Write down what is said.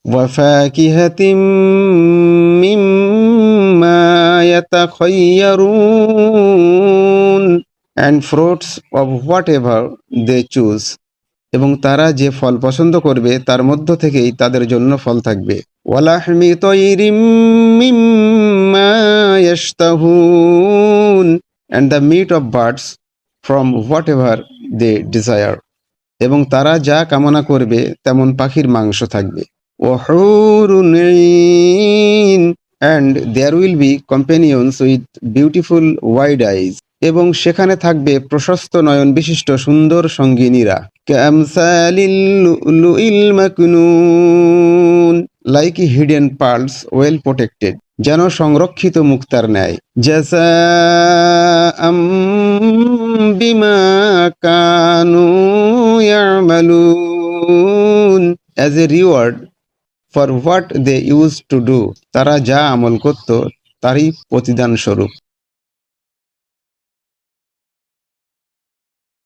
وفاكهة مما يتخيرون and fruits of whatever they choose এবং তারা যে ফল পছন্দ করবে তার মধ্য থেকেই তাদের জন্য ফল থাকবে ওয়ালাহমি তৈরিম মিম্মা ইয়াশতাহুন and the meat of birds from whatever they desire এবং তারা যা কামনা করবে তেমন পাখির মাংস থাকবে ওহুরুন ঈন and there will be companions with beautiful wide eyes এবং সেখানে থাকবে প্রশস্ত নয়ন বিশিষ্ট সুন্দর সঙ্গিনীরা কামসালিল লুলুইল মাকনুন like hidden pearls well protected যেন সংরক্ষিত মুক্তার ন্যায় জাযাআম বিমা Kanu ইয়ামালুন as a reward for what they used to do তারা যা আমল করত তারই প্রতিদান স্বরূপ